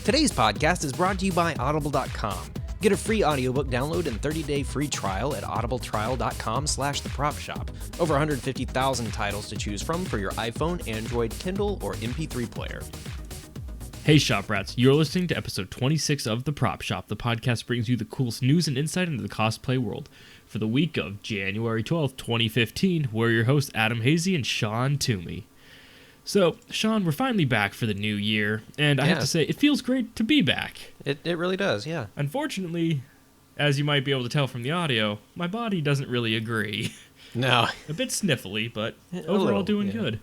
Today's podcast is brought to you by Audible.com. Get a free audiobook download and 30-day free trial at audibletrial.com/thepropshop. Over 150,000 titles to choose from for your iPhone, Android, Kindle, or MP3 player. Hey Shop Rats, you're listening to episode 26 of The Prop Shop. The podcast brings you the coolest news and insight into the cosplay world. For the week of January 12th, 2015, we're your hosts Adam Hazy and Sean Toomey. So, Sean, we're finally back for the new year, and I have to say, it feels great to be back. It really does, yeah. Unfortunately, as you might be able to tell from the audio, my body doesn't really agree. No. A bit sniffly, but overall doing good.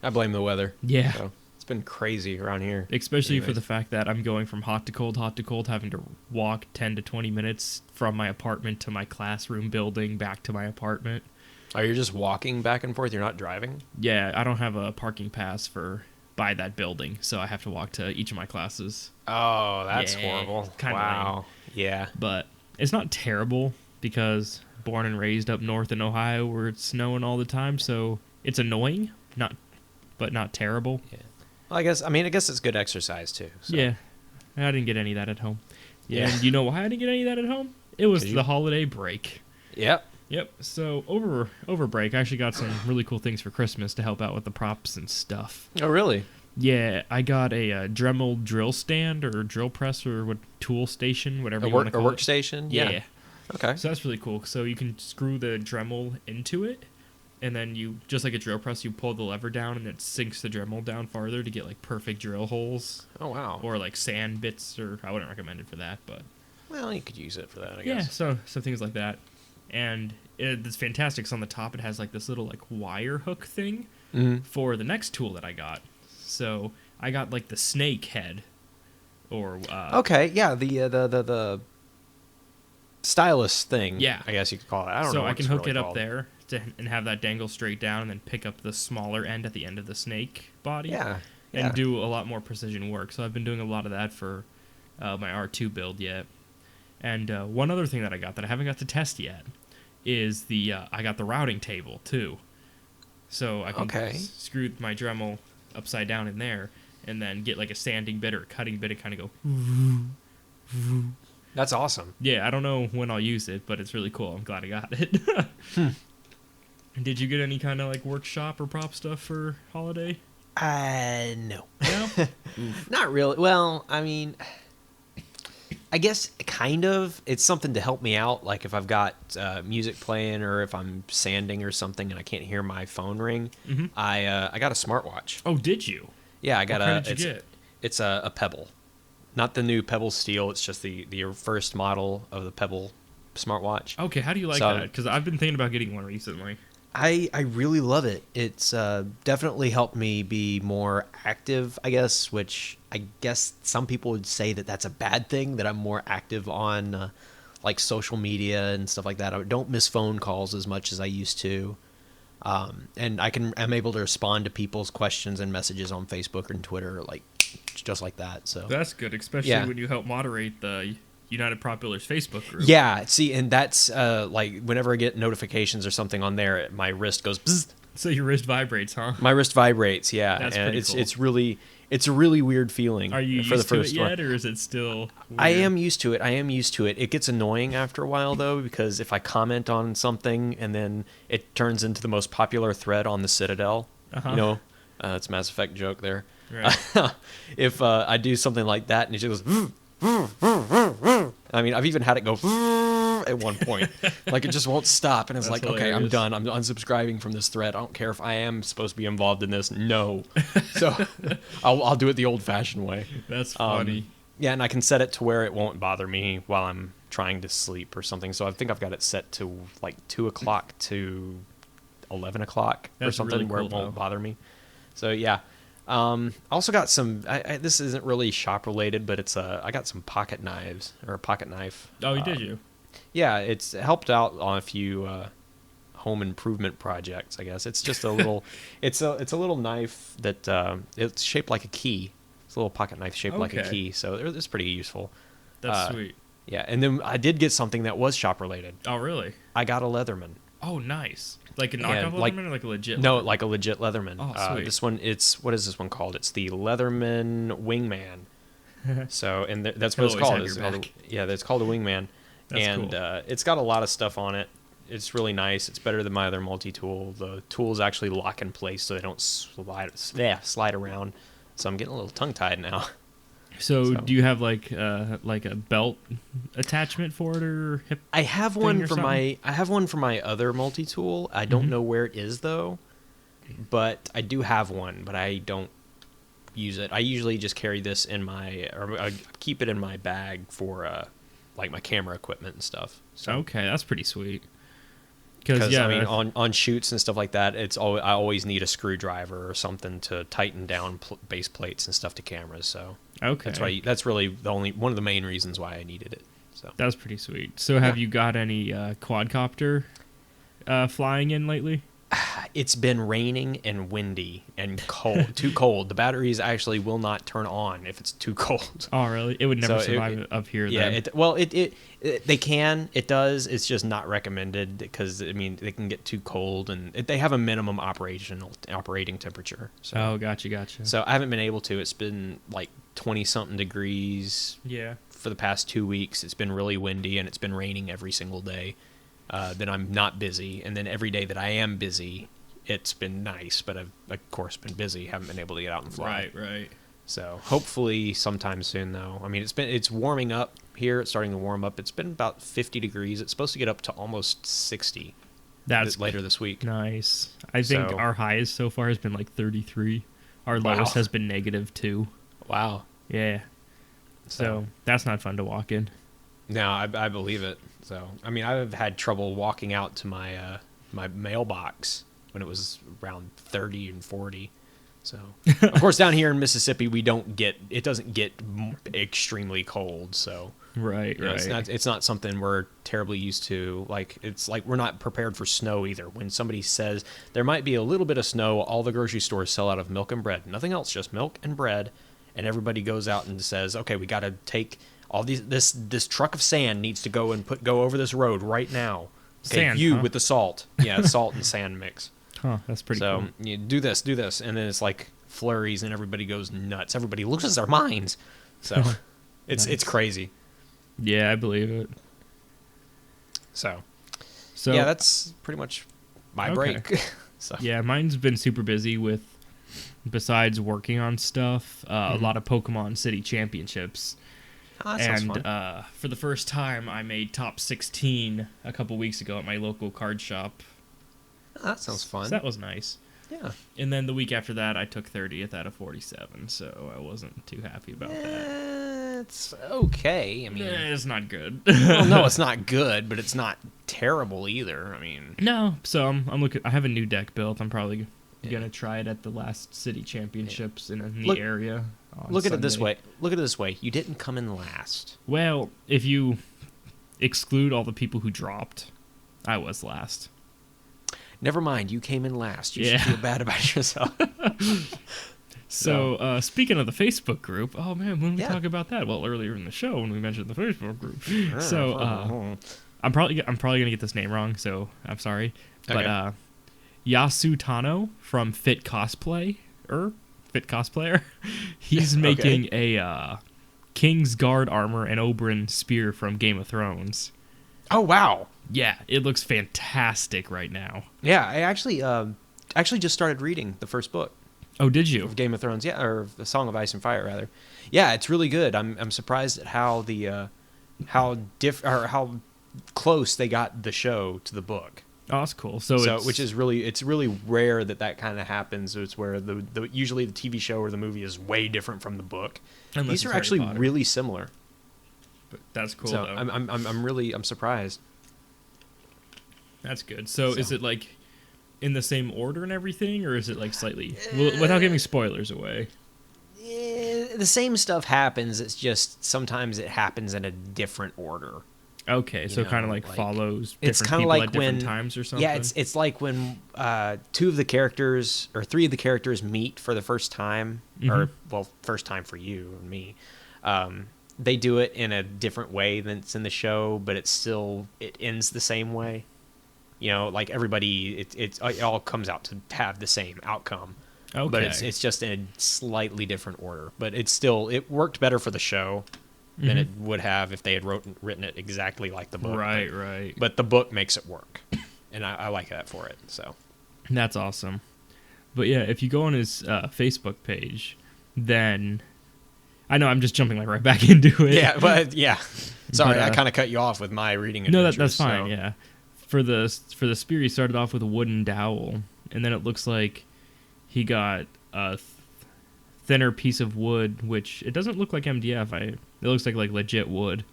I blame the weather. Yeah. So, it's been crazy around here. Especially for the fact that I'm going from hot to cold, having to walk 10 to 20 minutes from my apartment to my classroom building back to my apartment. Are you just walking back and forth? You're not driving? Yeah, I don't have a parking pass by that building, so I have to walk to each of my classes. Oh, that's horrible. Wow. Lame. Yeah. But it's not terrible because born and raised up north in Ohio where it's snowing all the time, so it's annoying, but not terrible. Yeah. Well, I guess it's good exercise too. So. Yeah. I didn't get any of that at home. Yeah. And you know why I didn't get any of that at home? It was the holiday break. Yep, so over break, I actually got some really cool things for Christmas to help out with the props and stuff. Oh, really? Yeah, I got a Dremel drill stand or drill press or tool station, whatever you want to call it. A workstation? Yeah. Okay. So that's really cool. So you can screw the Dremel into it, and then you, just like a drill press, you pull the lever down and it sinks the Dremel down farther to get like perfect drill holes. Oh, wow. Or like sand bits, or I wouldn't recommend it for that, but... Well, you could use it for that, I guess. Yeah, so things like that. And it's fantastic because on the top it has like this little like wire hook thing for the next tool that I got. So I got like the snake head, or okay, yeah, the stylus thing. Yeah, I guess you could call it. I don't know. So I can hook really it up called. there and have that dangle straight down, and then pick up the smaller end at the end of the snake body. Yeah. And do a lot more precision work. So I've been doing a lot of that for my R2 build yet. And one other thing that I got that I haven't got to test yet is I got the routing table too. So I can screw my Dremel upside down in there and then get like a sanding bit or a cutting bit and kind of go. That's awesome. Yeah, I don't know when I'll use it, but it's really cool. I'm glad I got it. Did you get any kind of like workshop or prop stuff for holiday? No. No? Not really. Well, I mean, I guess kind of. It's something to help me out. Like if I've got music playing or if I'm sanding or something and I can't hear my phone ring, I got a smartwatch. Oh, did you? Yeah, I got what kind did you get? It's a Pebble. Not the new Pebble Steel. It's just the first model of the Pebble smartwatch. Okay, how do you like that? Because I've been thinking about getting one recently. I really love it. It's definitely helped me be more active, I guess, which I guess some people would say that that's a bad thing, that I'm more active on like social media and stuff like that. I don't miss phone calls as much as I used to. And I'm able to respond to people's questions and messages on Facebook and Twitter like just like that. So that's good, especially when you help moderate the UnitedPropBuilders Facebook group. Yeah, see, and that's like whenever I get notifications or something on there, my wrist goes bzzz. So your wrist vibrates, huh? My wrist vibrates, yeah. That's and pretty cool. It's a really weird feeling. Are you used to it yet, or is it still weird? I am used to it. It gets annoying after a while though, because if I comment on something and then it turns into the most popular thread on the Citadel, it's a Mass Effect joke there. Right. If I do something like that and it just goes I mean, I've even had it go at one point. Like, it just won't stop. And it's like, hilarious. Okay, I'm done. I'm unsubscribing from this thread. I don't care if I am supposed to be involved in this. No. So I'll do it the old-fashioned way. That's funny. Yeah, and I can set it to where it won't bother me while I'm trying to sleep or something. So I think I've got it set to, like, 2 o'clock to 11 o'clock or something really cool, where it won't bother me. So, yeah. I also got some. This isn't really shop related, but I got some pocket knives or a pocket knife. Oh, did you? Yeah, it's helped out on a few home improvement projects. I guess it's just a little. it's a little knife that it's shaped like a key. It's a little pocket knife shaped like a key, so it's pretty useful. That's sweet. Yeah, and then I did get something that was shop related. Oh, really? I got a Leatherman. Oh, nice. Like a knockoff Leatherman or like a legit Leatherman? No, like a legit Leatherman. Oh, sweet. This one, what is this one called? It's the Leatherman Wingman. So, and that's what He'll it's always called. have It's your called back. it's called a wingman, That's and cool. it's got a lot of stuff on it. It's really nice. It's better than my other multi-tool. The tools actually lock in place so they don't slide around. So I'm getting a little tongue-tied now. So, So. do you have like a belt attachment for it or hip? I have thing one or for something? my other multi-tool. I don't Mhm. know where it is though, but I do have one, but I don't use it. I usually just carry this or I keep it in my bag for like my camera equipment and stuff. So. Okay, that's pretty sweet. Because yeah, I mean, on shoots and stuff like that, I always need a screwdriver or something to tighten down base plates and stuff to cameras. So okay, that's really one of the main reasons why I needed it. So that's pretty sweet. So, have you got any quadcopter flying in lately? it's been raining and windy and cold, too cold. The batteries actually will not turn on if it's too cold. Oh, really? It would never So survive up here. Yeah, then. they can. It does. It's just not recommended because I mean they can get too cold and they have a minimum operating temperature. So, Oh, gotcha. so I haven't been able to. It's been like 20 something degrees Yeah. for the past 2 weeks. It's been really windy and it's been raining every single day. Then I'm not busy, and then every day that I am busy, it's been nice, but I've of course been busy. Haven't been able to get out and fly. Right. So hopefully sometime soon though. I mean it's warming up here. It's starting to warm up. It's been about 50 degrees. It's supposed to get up to almost 60 That's later this week. nice. I think So- our highest so far has been like 33. Our lowest has been -2. Wow. Yeah. So that's not fun to walk in. No, I believe it. So I mean I've had trouble walking out to my my mailbox when it was around 30 and 40. So of course down here in Mississippi it doesn't get extremely cold. So Right. yeah, it's not something we're terribly used to. Like it's like we're not prepared for snow either. When somebody says there might be a little bit of snow, all the grocery stores sell out of milk and bread. Nothing else, just milk and bread. And everybody goes out and says, "Okay, we got to take all this truck of sand needs to go and go over this road right now." Okay, Sand, huh? with the salt. Yeah, salt and sand mix. Huh, that's pretty So cool. you do this, and then it's like flurries, and everybody goes nuts. Everybody loses their minds. So it's Nice. crazy. Yeah, I believe it. So So yeah, that's pretty much my Okay. break. So yeah, mine's been super busy with, besides working on stuff, a lot of Pokemon City Championships. that sounds And fun. for the first time, I made top 16 a couple weeks ago at my local card shop. That sounds fun. So that was nice. Yeah. And then the week after that, I took 30th out of 47, so I wasn't too happy about that. It's okay. I mean, It's not good. well, no, it's not good, but it's not terrible either. I mean, No, so I'm looking. I have a new deck built. I'm probably Yeah. gonna try it at the last city championships in the Look- area. On look at it this Sunday. way. Look at it this way. You didn't come in last. Well, if you exclude all the people who dropped, I was last. Never mind. You came in last. You Yeah. should feel bad about yourself. So, speaking of the Facebook group, oh man, when we Yeah. talk about that? Well, earlier in the show when we mentioned the Facebook group. So, I'm probably gonna get this name wrong, so I'm sorry. But Okay. Yasutano from Fit Cosplayer, he's making a King's Guard armor and Oberyn spear from Game of Thrones. Oh wow. Yeah, it looks fantastic right now. Yeah, I actually just started reading the first book Oh, did you? of Game of Thrones. Yeah, or the Song of Ice and Fire rather. Yeah, it's really good. I'm surprised at how how close they got the show to the book. Oh, that's cool. So Which is really rare that kind of happens. It's where usually the TV show or the movie is way different from the book. Unless These it's are Harry actually Potter. really similar. But that's cool So though. I'm surprised. That's good. So, So- is it like in the same order and everything, or is it like slightly without giving spoilers away? The same stuff happens. It's just sometimes it happens in a different order. Okay, so know, kind of like like- follows It's different kind of people like at different when times or something. Yeah, it's like when two of the characters or three of the characters meet for the first time, or well, first time for you and me. They do it in a different way than it's in the show, but it ends the same way. You know, like everybody, it all comes out to have the same outcome. Okay. But it's just in a slightly different order. But it worked better for the show than it would have if they had written it exactly like the book. Right. But the book makes it work, and I like that for it. So That's awesome. But yeah, if you go on his Facebook page, then I know I'm just jumping like right back into it. yeah, but yeah. Sorry, But, I kind of cut you off with my reading No, adventures. that's fine. so- Yeah, for the spear, he started off with a wooden dowel, and then it looks like he got a thinner piece of wood, which it doesn't look like MDF. It looks like legit wood,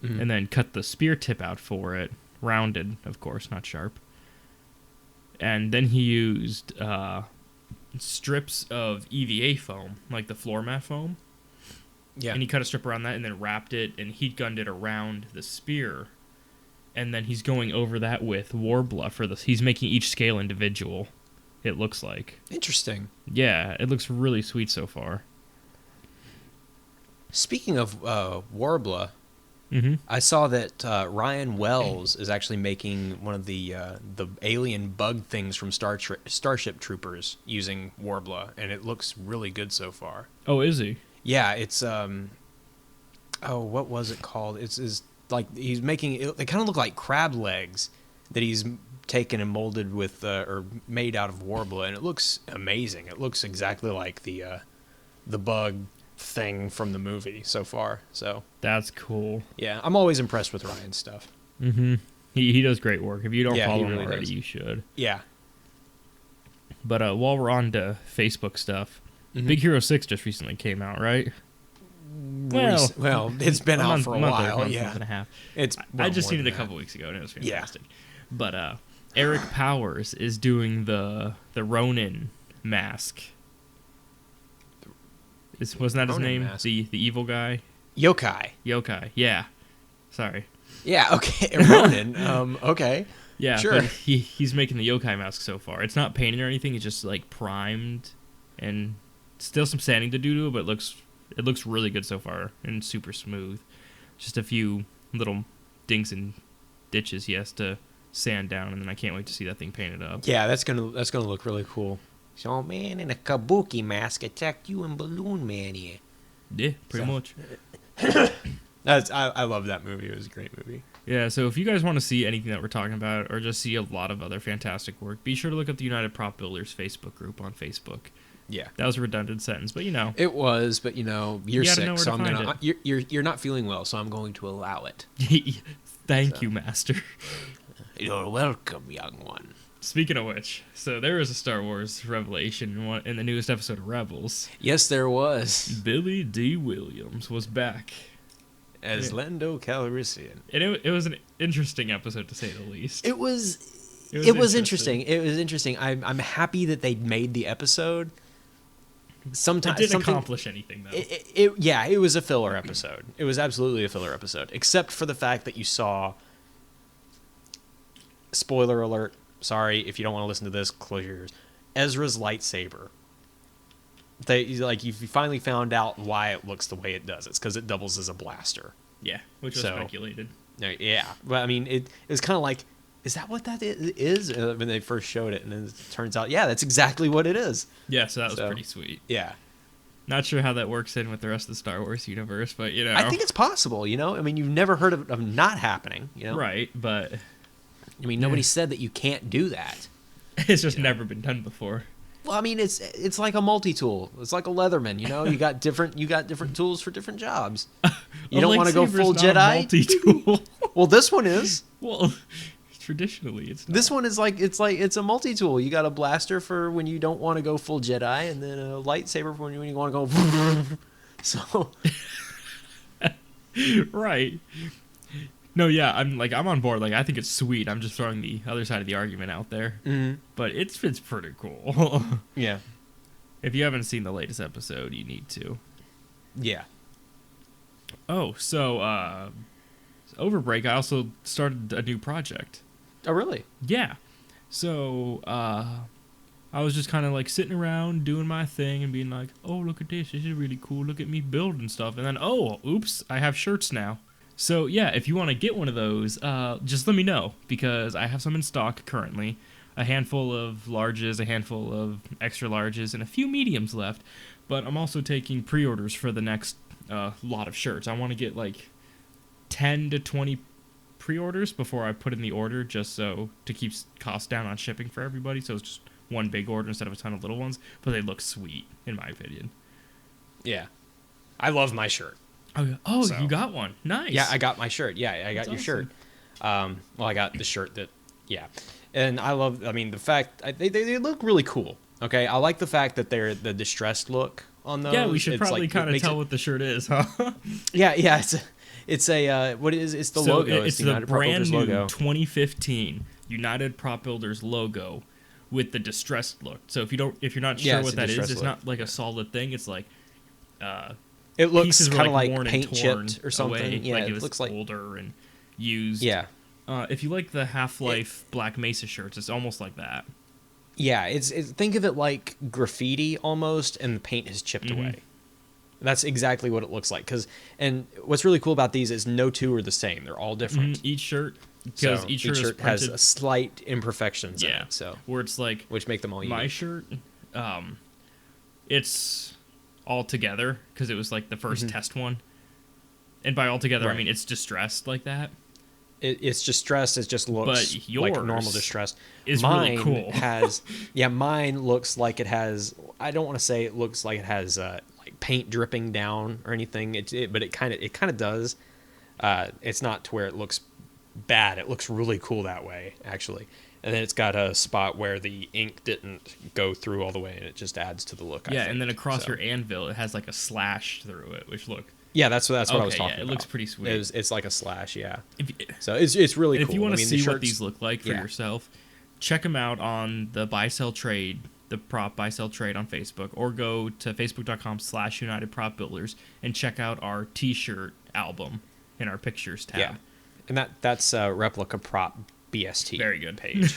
and then cut the spear tip out for it, rounded, of course, not sharp. And then he used strips of EVA foam, like the floor mat foam. Yeah. And he cut a strip around that and then wrapped it and heat gunned it around the spear. And then he's going over that with Warbler for this. He's making each scale individual, it looks like. Interesting. Yeah, it looks really sweet so far. Speaking of Warbler, Mm-hmm. I saw that Ryan Wells is actually making one of the alien bug things from Starship Troopers using Warbler, and it looks really good so far. Oh, is he? Yeah, it's what was it called? It's like he's making it. They kind of look like crab legs that he's taken and molded with or made out of Warbler, and it looks amazing. It looks exactly like the bug thing from the movie so far. So That's cool. yeah, I'm always impressed with Ryan's stuff. Mm-hmm. He does great work. If you don't Yeah, follow he him really already, does. you should. Yeah. But while we're on to Facebook stuff, Mhm. Big Hero 6 just recently came out, right? Well, It's been out for a month while. month Yeah, and a half. it's. I just more seen it than a that. couple weeks ago, and it was Yeah. fantastic. But Eric Powers is doing the Ronin Mask. Wasn't that his Ronin name? Mask. The evil guy? Yokai. Yokai. Yeah. Sorry. Yeah. Okay. Ronin. Okay. Yeah, Sure. but he's making the yokai mask so far. It's not painted or anything. It's just like primed, and still some sanding to do to it, but it looks really good so far and super smooth. Just a few little dinks and ditches he has to sand down, and then I can't wait to see that thing painted up. Yeah, that's gonna look really cool. So, man in a kabuki mask attacked you in Balloon Man here. Yeah, pretty So- much. I love that movie. It was a great movie. Yeah, so if you guys want to see anything that we're talking about, or just see a lot of other fantastic work, be sure to look up the UnitedPropBuilders Facebook group on Facebook. Yeah. That was a redundant sentence, but you know. It was, but you're You gotta sick, know where so to I'm find gonna. You're not feeling well, so I'm going to allow it. Thank you, Master. You're welcome, young one. Speaking of which, so there was a Star Wars revelation in the newest episode of Rebels. Yes, there was. Billy D. Williams was back. As Lando Calrissian. And it was an interesting episode, to say the least. It was interesting. It was interesting. I'm happy that they made the episode. Sometimes It didn't accomplish anything, though. It was a filler episode. It was absolutely a filler episode, except for the fact that you saw. Spoiler alert. Sorry if you don't want to listen to this. Close your ears. Ezra's lightsaber. You finally found out why it looks the way it does. It's because it doubles as a blaster. Yeah, which was speculated. Yeah, but I mean, it was kind of like, is that what that is? When they first showed it, and then it turns out, yeah, that's exactly what it is. Yeah, so that was pretty sweet. Yeah. Not sure how that works in with the rest of the Star Wars universe, but you know. I think it's possible, you know? I mean, you've never heard of not happening, you know? Right, but I mean, nobody said that you can't do that. it's just never been done before. Well, I mean, it's like a multi-tool. It's like a Leatherman, you know? You got different tools for different jobs. You don't want to go full Jedi? Multi-tool. Well, this one is. Well, traditionally it's not. This one is it's a multi-tool. You got a blaster for when you don't want to go full Jedi, and then a lightsaber for when you want to go. So. Right. No, yeah, I'm on board. Like, I think it's sweet. I'm just throwing the other side of the argument out there. Mm-hmm. But it's pretty cool. Yeah. If you haven't seen the latest episode, you need to. Yeah. Oh, so over break, I also started a new project. Oh, really? Yeah. So I was just kind of like sitting around doing my thing and being like, oh, look at this. This is really cool. Look at me building stuff. And then, oh, oops, I have shirts now. So, yeah, if you want to get one of those, just let me know, because I have some in stock currently. a handful of larges, a handful of extra larges, and a few mediums left. But I'm also taking pre-orders for the next lot of shirts. I want to get like 10 to 20 pre-orders before I put in the order, just so to keep costs down on shipping for everybody. So it's just one big order instead of a ton of little ones. But they look sweet, in my opinion. Yeah. I love my shirt. Oh, So. you got one. Nice. Yeah, I got my shirt. Yeah, I got That's your awesome. shirt. Well, I got the shirt that, yeah. And I love, I mean, the fact, they look really cool. Okay, I like the fact that they're the distressed look on those. Yeah, we should It's probably like, kind it of makes tell it- what the shirt is, huh? Yeah, it's a what is it's the So logo. It's the the United brand PropBuilders new logo. 2015 United PropBuilders logo with the distressed look. So if you're not Yeah, sure it's what a that is, distressed it's look. not like a solid thing. It's like It looks pieces were kind of like worn and paint torn chipped or something. away, Yeah, like it it was looks like older and used. yeah. If you like the Half-Life Black Mesa shirts, it's almost like that. Yeah, it's think of it like graffiti almost, and the paint has chipped Mm-hmm. away. That's exactly what it looks like. And what's really cool about these is no two are the same. They're all different. Each shirt, because So each shirt, is has printed, a slight imperfections in yeah, it, so where it's like which make them all my unique. shirt, it's all together because it was like the first test one. And by all together, I Right. mean it's distressed like that. It's just stressed. It just looks But like yours normal distress. is really Mine cool. has mine looks like it has. I don't want to say it looks like it has like paint dripping down or anything. But it kind of does. It's not to where it looks bad. It looks really cool that way actually. And then it's got a spot where the ink didn't go through all the way, and it just adds to the look. I Yeah, think. and then across So- your anvil, it has like a slash through it, which look. Yeah, that's what I was Okay, talking yeah, about. it looks pretty sweet. It's like a slash, yeah. If, So it's really cool. if you want I to mean, the see what shirts- these look like for yeah. yourself, check them out on the buy sell trade, the prop buy sell trade on Facebook, or go to facebook.com/UnitedPropBuilders and check out our T-shirt album in our pictures tab. Yeah, and that's replica prop BST. Very good. Page.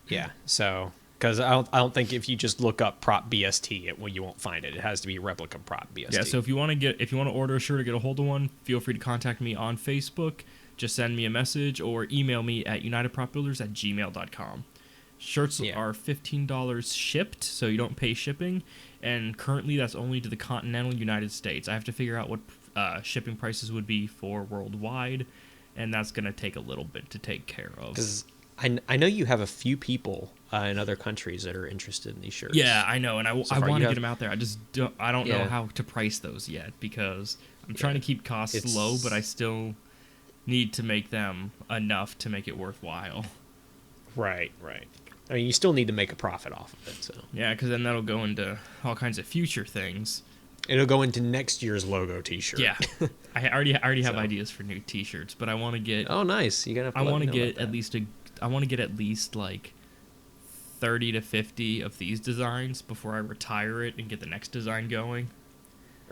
Yeah, so because I don't think if you just look up prop BST, you won't find it. It has to be replica prop BST. Yeah, so if you want to order a shirt or get a hold of one, feel free to contact me on Facebook. Just send me a message or email me at UnitedPropBuilders@gmail.com. Shirts Yeah. are $15 shipped, so you don't pay shipping, and currently that's only to the continental United States. I have to figure out what shipping prices would be for worldwide, and that's going to take a little bit to take care of. because I know you have a few people in other countries that are interested in these shirts. Yeah, I know, and I So far, want you to have- get them out there. I just don't know Yeah. how to price those yet because I'm trying to keep costs It's- low, but I still need to make them enough to make it worthwhile. Right. I mean, you still need to make a profit off of it. So Yeah, because then that'll go into all kinds of future things. it'll go into next year's logo T-shirt. Yeah, I already have So. ideas for new T-shirts, but I want to get. Oh, nice. You're gonna. Have to I let want me to know get about at that. least I want to get at least like 30 to 50 of these designs before I retire it and get the next design going,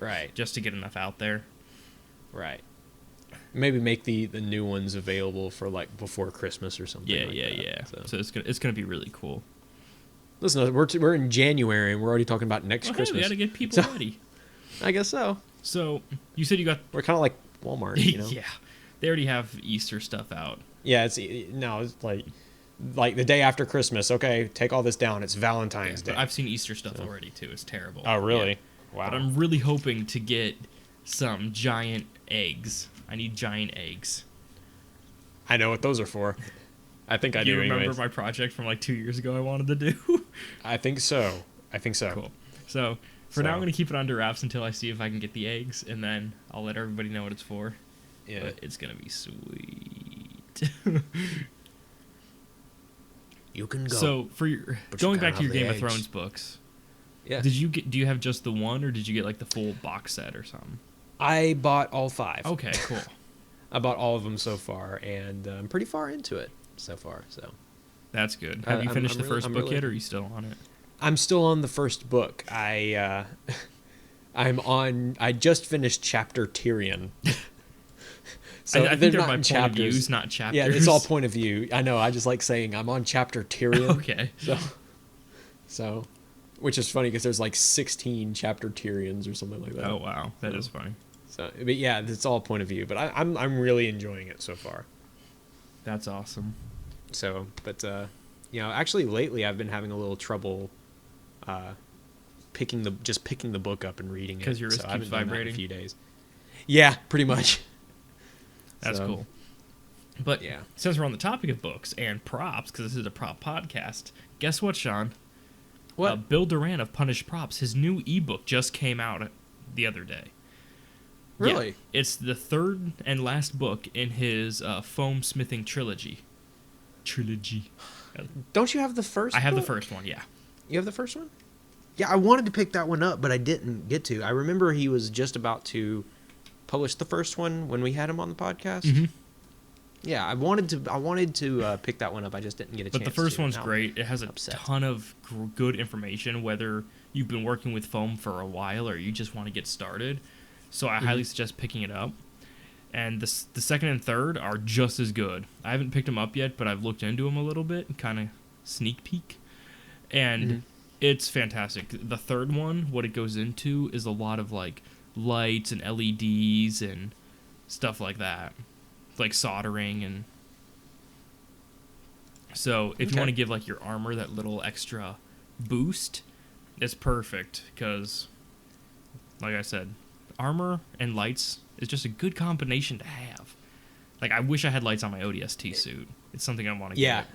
Right. just to get enough out there. Right. Maybe make the new ones available for like before Christmas or something. Yeah, like yeah. that. So it's gonna be really cool. Listen, we're in January and we're already talking about next Well, hey, Christmas. we gotta get people So- ready. I guess so. So you said you got. We're kind of like Walmart, you know. Yeah, they already have Easter stuff out. Yeah, it's like the day after Christmas. Okay, take all this down. It's Valentine's But Day. I've seen Easter stuff already too. It's terrible. Oh, really? Yeah. Wow. But I'm really hoping to get some giant eggs. I need giant eggs. I know what those are for. I think I You do. remember anyways. my project from like 2 years ago I wanted to do? I think so. Cool. So for now I'm going to keep it under wraps until I see if I can get the eggs, and then I'll let everybody know what it's for. Yeah. But it's going to be sweet. You can go. So for your But you going can't back to your have the Game of eggs. Thrones books, yeah. do you have just the one, or did you get like the full box set or something? I bought all 5. Okay, cool. I bought all of them so far, and I'm pretty far into it so far. So That's good. Have you I'm finished the really- first I'm book really- yet, or are you still on it? I'm still on the first book. I just finished chapter Tyrion. So I they're think they're not by in point chapters. of views, not chapters. Yeah, it's all point of view. I know. I just like saying I'm on chapter Tyrion. Okay. So, which is funny because there's like 16 chapter Tyrions or something like that. Oh wow, that is funny. So, but yeah, it's all point of view. But I'm really enjoying it so far. That's awesome. So, but actually lately I've been having a little trouble picking the book up and reading it. Because your wrist so I keeps haven't done that vibrating? in a few days. Yeah, pretty much. That's So, cool. But yeah. since we're on the topic of books and props, because this is a prop podcast, guess what, Sean? What? Bill Duran of Punished Props, his new ebook just came out the other day. Really? Yeah, it's the third and last book in his foam smithing trilogy. Don't you have the first I have the book? first one, yeah. You have the first one? Yeah, I wanted to pick that one up, but I didn't get to. I remember he was just about to publish the first one when we had him on the podcast. Mm-hmm. Yeah, I wanted to pick that one up. I just didn't get a chance. But the first to. one's Now I'm great. It has a upset. ton of good information, whether you've been working with foam for a while or you just want to get started. So I highly suggest picking it up. And the second and third are just as good. I haven't picked them up yet, but I've looked into them a little bit, kind of sneak peek. And it's fantastic. The third one, what it goes into is a lot of like lights and LEDs and stuff like that. Like soldering and so if you want to give like your armor that little extra boost, it's perfect because like I said, armor and lights is just a good combination to have. Like I wish I had lights on my ODST suit. It's something I want to get.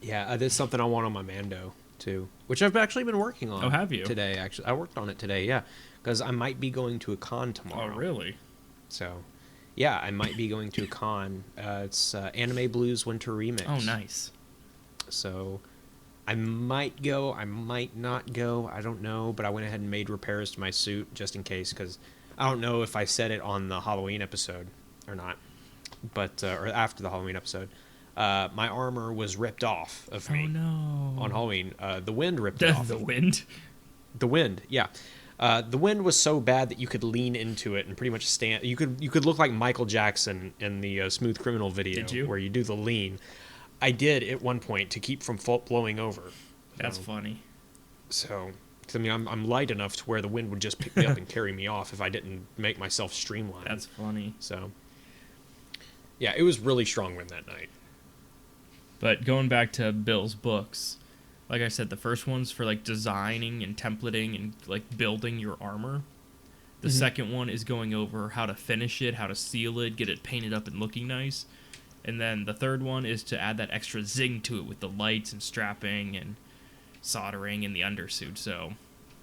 Yeah, that's something I want on my Mando too, which I've actually been working on. Oh, have you? Today, actually. I worked on it today, yeah, because I might be going to a con tomorrow. Oh, really? So, yeah, I might be going to a con. It's Anime Blues Winter Remix. Oh, nice. So, I might go, I might not go, I don't know, but I went ahead and made repairs to my suit just in case, because I don't know if I said it on the Halloween episode or not, but or after the Halloween episode. My armor was ripped off of me. Oh, no. On Halloween. The wind ripped it off. The wind? The wind, yeah. The wind was so bad that you could lean into it and pretty much stand. You could look like Michael Jackson in the Smooth Criminal video. Did you? Where you do the lean. I did at one point to keep from blowing over. That's funny. So, I mean, I'm light enough to where the wind would just pick me up and carry me off if I didn't make myself streamlined. That's funny. So, yeah, it was really strong wind that night. But going back to Bill's books, like I said, the first one's for like designing and templating and like building your armor. The second one is going over how to finish it, how to seal it, get it painted up and looking nice. And then the third one is to add that extra zing to it with the lights and strapping and soldering and the undersuit. So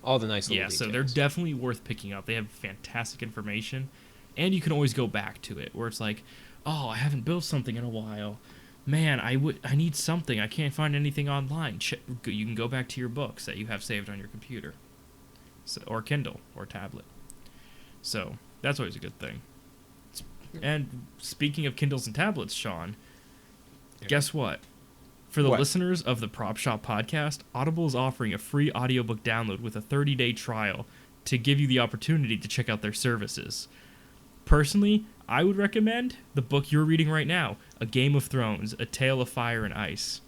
All the nice little yeah, details. so they're definitely worth picking up. They have fantastic information, and you can always go back to it where it's like, oh, I haven't built something in a while. Man, I need something. I can't find anything online. You can go back to your books that you have saved on your computer, or Kindle, or tablet. So that's always a good thing. And speaking of Kindles and tablets, Sean, guess what? For the listeners of the Prop Shop podcast, Audible is offering a free audiobook download with a 30-day trial to give you the opportunity to check out their services. Personally, I would recommend the book you're reading right now, A Game of Thrones, A Tale of Fire and Ice.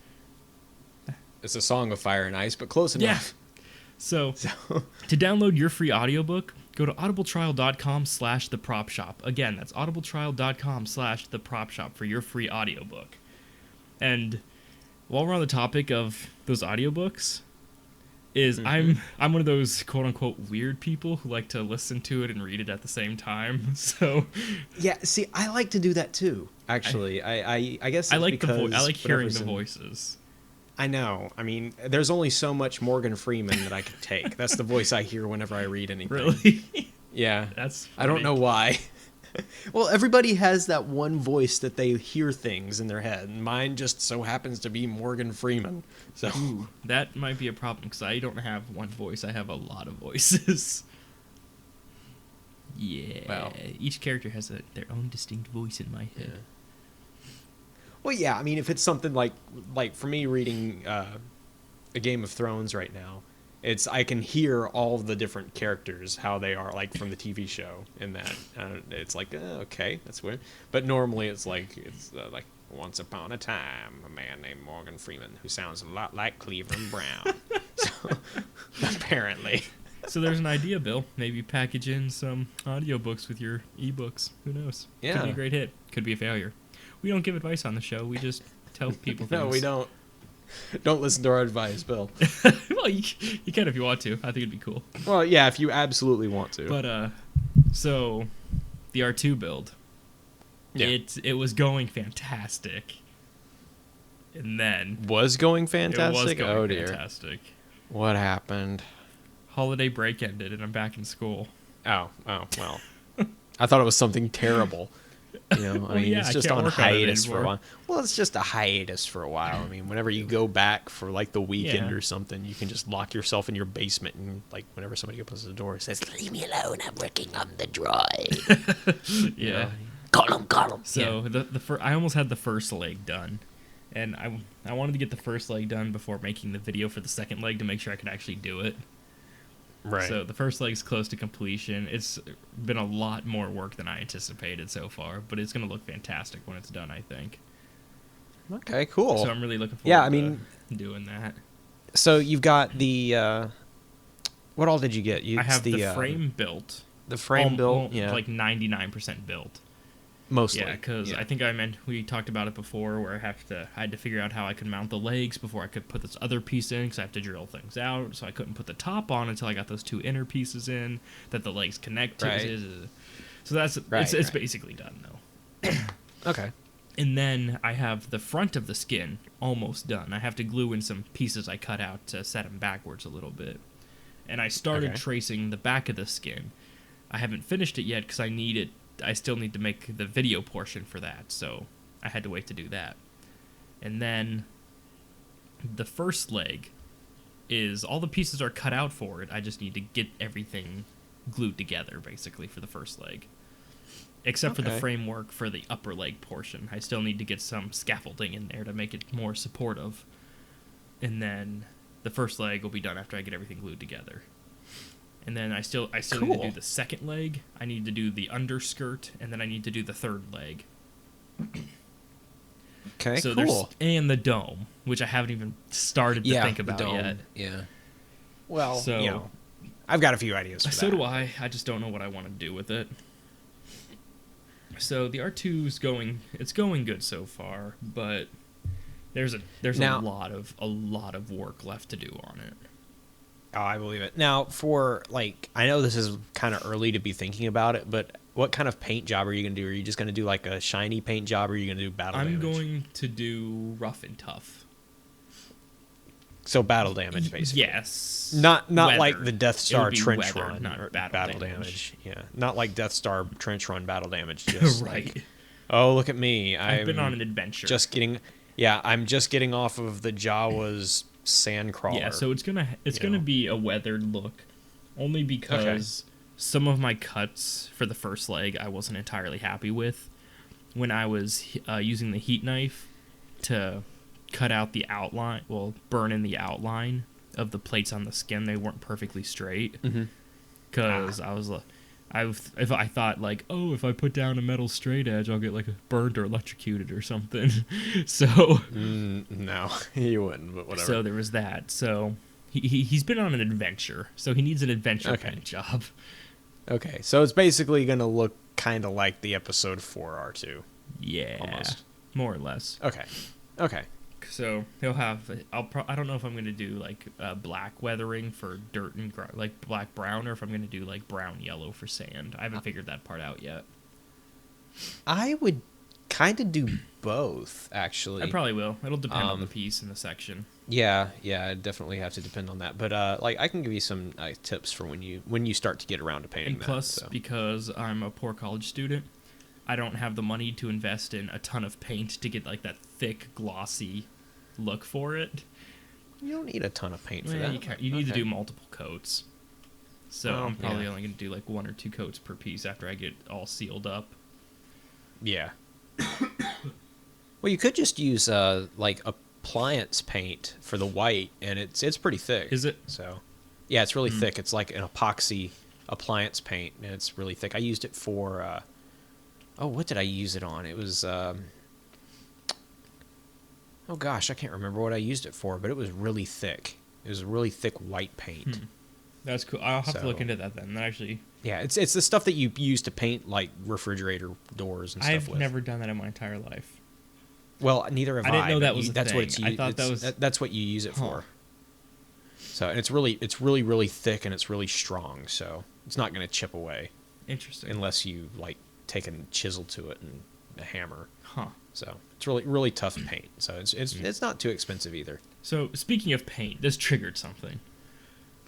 It's a Song of Fire and Ice, but close enough. Yeah. So to download your free audiobook, go to audibletrial.com/thepropshop. Again, that's audibletrial.com/thepropshop for your free audiobook. And while we're on the topic of those audiobooks, I'm one of those quote unquote weird people who like to listen to it and read it at the same time. So yeah, see, I like to do that too. Actually, I guess I it's like because I like hearing whatever's the in- voices. I know. I mean, there's only so much Morgan Freeman that I can take. That's the voice I hear whenever I read anything. Really? Yeah. That's I don't funny. know why. Well, everybody has that one voice that they hear things in their head. And mine just so happens to be Morgan Freeman. So Ooh, that might be a problem because I don't have one voice. I have a lot of voices. Yeah. Well. Each character has their own distinct voice in my head. Well, yeah, I mean, if it's something like for me reading A Game of Thrones right now, I can hear all the different characters, how they are, like, from the TV show in that. It's like, okay, that's weird. But normally it's like, once upon a time, a man named Morgan Freeman, who sounds a lot like Cleveland Brown. So, apparently. So there's an idea, Bill. Maybe package in some audiobooks with your ebooks. Who knows? Yeah. Could be a great hit. Could be a failure. We don't give advice on the show. We just tell people things. No, we don't. Don't listen to our advice, Bill. Well, you can if you want to. I think it'd be cool. Well, yeah, if you absolutely want to. But so the R2 build, it was going fantastic, and then was going it fantastic. was going Oh dear, fantastic. what happened? Holiday break ended, and I'm back in school. Oh, well. I thought it was something terrible. I mean, it's just on hiatus for a while. Well, it's just a hiatus for a while. I mean, whenever you go back for like the weekend or something, you can just lock yourself in your basement and like whenever somebody opens the door, it says, "Leave me alone. I'm working on the drive." Yeah. Call him. So I almost had the first leg done, and I wanted to get the first leg done before making the video for the second leg to make sure I could actually do it. Right. So the first leg's close to completion. It's been a lot more work than I anticipated so far, but it's going to look fantastic when it's done, I think. Okay, cool. So I'm really looking forward to doing that. So you've got the what all did you get? I have the frame built. The frame built, yeah. Like 99% built. Mostly. Yeah, because I think we talked about it before, where I had to figure out how I could mount the legs before I could put this other piece in, because I have to drill things out. So I couldn't put the top on until I got those two inner pieces in that the legs connect to. Right. So it's basically done though. Okay. And then I have the front of the skin almost done. I have to glue in some pieces I cut out to set them backwards a little bit. And I started tracing the back of the skin. I haven't finished it yet because I still need to make the video portion for that, so I had to wait to do that. And then the first leg is all the pieces are cut out for it. I just need to get everything glued together, basically, for the first leg. Except for the framework for the upper leg portion. I still need to get some scaffolding in there to make it more supportive. And then the first leg will be done after I get everything glued together. And then I still need to do the second leg. I need to do the underskirt, and then I need to do the third leg. Okay, so cool. And the dome, which I haven't even started to think about yet. Yeah. Well, so, I've got a few ideas for that. So do I. I just don't know what I want to do with it. So the R2's going good so far, but there's a lot of work left to do on it. Oh, I believe it. Now, I know this is kind of early to be thinking about it, but what kind of paint job are you going to do? Are you just going to do like a shiny paint job, or are you going to do battle damage? I'm going to do rough and tough. So battle damage, basically. Yes. Not weather. Like the Death Star trench weather, run, not battle damage. Yeah, not like Death Star trench run battle damage. Right. Like, oh, look at me! I've been on an adventure. I'm just getting off of the Jawa's sand crawler. Yeah, so it's gonna be a weathered look, only because some of my cuts for the first leg I wasn't entirely happy with when I was using the heat knife to cut out the outline, burn in the outline of the plates on the skin. They weren't perfectly straight because I thought like, if I put down a metal straight edge, I'll get like burned or electrocuted or something. So no, you wouldn't. But whatever. So there was that. So he's been on an adventure. So he needs an adventure paint job. Okay, so it's basically gonna look kind of like the episode 4 R2. Yeah, almost, more or less. Okay. So he'll have. I don't know if I'm gonna do like black weathering for dirt and like black brown, or if I'm gonna do like brown yellow for sand. I haven't figured that part out yet. I would kind of do both, actually. I probably will. It'll depend on the piece and the section. Yeah, I definitely have to depend on that. But like, I can give you some tips for when you start to get around to painting. And plus, because I'm a poor college student, I don't have the money to invest in a ton of paint to get like that thick, glossy look for it. You don't need a ton of paint for that. You need to do multiple coats. So I'm probably only going to do like 1 or 2 coats per piece after I get all sealed up. Yeah. Well, you could just use like Appliance Paint for the white, and it's pretty thick. Is it? So, yeah, it's really thick. It's like an epoxy appliance paint, and it's really thick. I used it for what did I use it on? It was oh gosh, I can't remember what I used it for, but it was really thick. It was a really thick white paint. That's cool. I'll have to look into that then. That actually. Yeah, it's the stuff that you use to paint like refrigerator doors and stuff with. I've never done that in my entire life. Well, neither have I. I didn't know but that was a that's thing. what it's I thought that was... that's what you use it for. So, and it's really thick and it's really strong. So it's not going to chip away. Interesting. Unless you like take a chisel to it and a hammer. Huh. So it's really tough paint. So it's not too expensive either. So speaking of paint, this triggered something.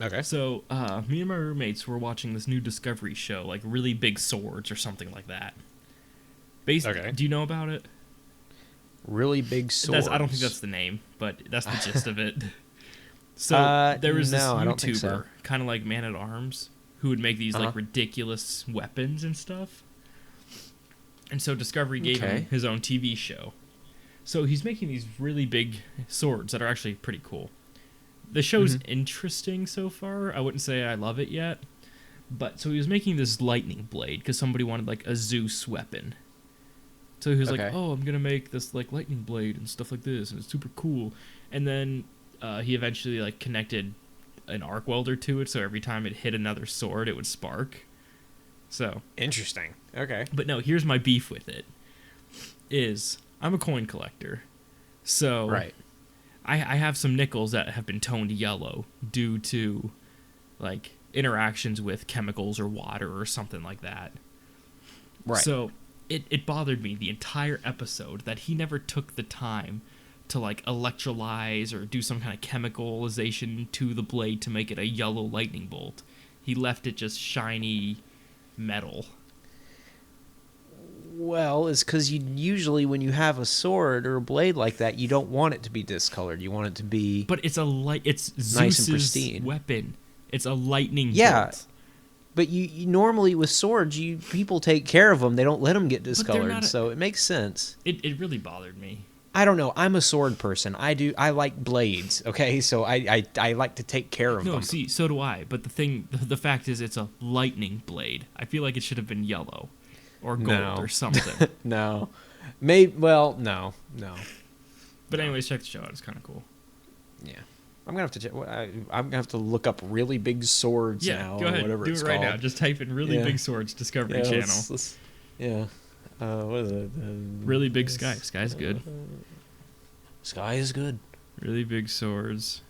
Okay. So me and my roommates were watching this new Discovery show, like Really Big Swords or something like that. Okay. Do you know about it? Really Big Swords. I don't think that's the name, but that's the gist of it. So there was this YouTuber, kind of like Man at Arms, who would make these like ridiculous weapons and stuff. And so Discovery gave him his own TV show. So he's making these really big swords that are actually pretty cool. The show's interesting so far. I wouldn't say I love it yet. But so he was making this lightning blade because somebody wanted like a Zeus weapon. So he was like, oh, I'm going to make this like lightning blade and stuff like this. And it's super cool. And then he eventually like connected an arc welder to it. So every time it hit another sword, it would spark. So interesting. Okay. But no, here's my beef with it. I'm a coin collector. So I have some nickels that have been toned yellow due to like interactions with chemicals or water or something like that. Right. So it bothered me the entire episode that he never took the time to like electrolyze or do some kind of chemicalization to the blade to make it a yellow lightning bolt. He left it just shiny metal. Well, it's because you usually, when you have a sword or a blade like that, you don't want it to be discolored. You want it to be. But it's it's nice Zeus's and pristine weapon. It's a lightning bolt. But you normally with swords, people take care of them. They don't let them get discolored, so it makes sense. It really bothered me. I don't know. I'm a sword person. I like blades. Okay, so I like to take care of them. No, see, so do I. But the fact is, it's a lightning blade. I feel like it should have been yellow. Or gold or something. No. No. But anyways, check the show out. It's kind of cool. Yeah. I'm going to have to I'm going to have to look up Really Big Swords now. Go ahead. Or whatever Do it's it right called. now. Just type in Really Big Swords Discovery Channel. What is it? Really Big Sky. Sky's good. Sky is good. Really Big Swords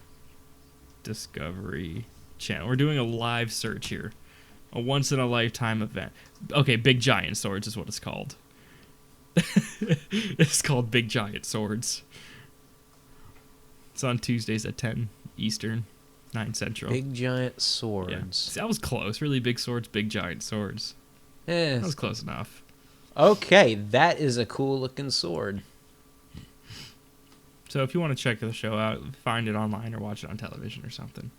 Discovery Channel. We're doing a live search here. A once-in-a-lifetime event. Okay, Big Giant Swords is what it's called. It's called Big Giant Swords. It's on Tuesdays at 10 Eastern, 9 Central. Big Giant Swords. Yeah. See, that was close. Really Big Swords, Big Giant Swords. That was close enough. Okay, that is a cool-looking sword. So if you want to check the show out, find it online or watch it on television or something.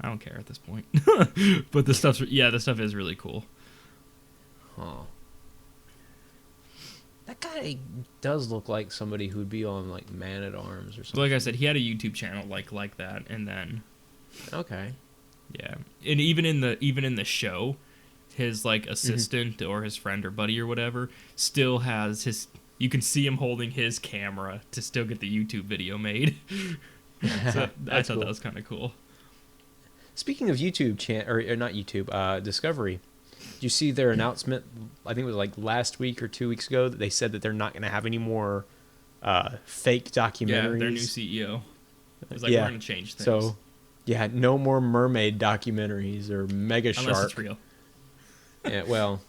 I don't care at this point. But the stuff is really cool. Huh. That guy does look like somebody who would be on like Man at Arms or something. But like I said, he had a YouTube channel like that, and then okay. Yeah. And even in the show, his like assistant or his friend or buddy or whatever still has his, you can see him holding his camera to still get the YouTube video made. So I thought that was kind of cool. Speaking of YouTube or not YouTube, Discovery, did you see their announcement? I think it was like last week or 2 weeks ago that they said that they're not going to have any more fake documentaries. Yeah, their new CEO. It was like, we're going to change things. So, yeah, no more mermaid documentaries or Mega Shark. Unless it's real. Yeah, well,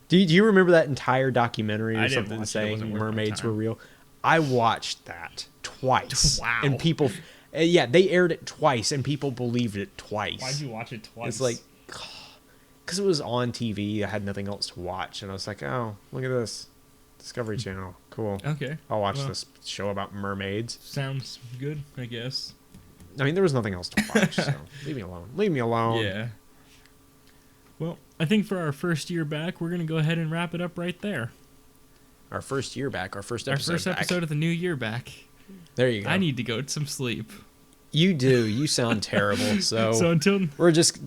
do you remember that entire documentary or I didn't something watch it. It saying wasn't worth my mermaids time. were real? I watched that twice. Wow. And people, they aired it twice and people believed it twice. Why'd you watch it twice? It's like, because it was on TV. I had nothing else to watch. And I was like, oh, look at this. Discovery Channel. Cool. Okay. I'll watch this show about mermaids. Sounds good, I guess. I mean, there was nothing else to watch, so leave me alone. Leave me alone. Yeah. Well, I think for our first year back, we're going to go ahead and wrap it up right there. Our first year back. Our first episode back. Of the new year back. There you go. I need to go to some sleep. You do. You sound terrible. So until we're just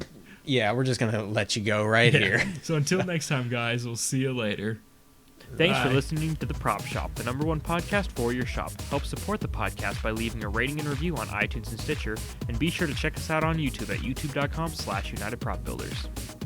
gonna let you go right here. So until next time, guys, we'll see you later. Thanks for listening to The Prop Shop, the #1 podcast for your shop. Help support the podcast by leaving a rating and review on iTunes and Stitcher, and be sure to check us out on YouTube at youtube.com/UnitedPropBuilders.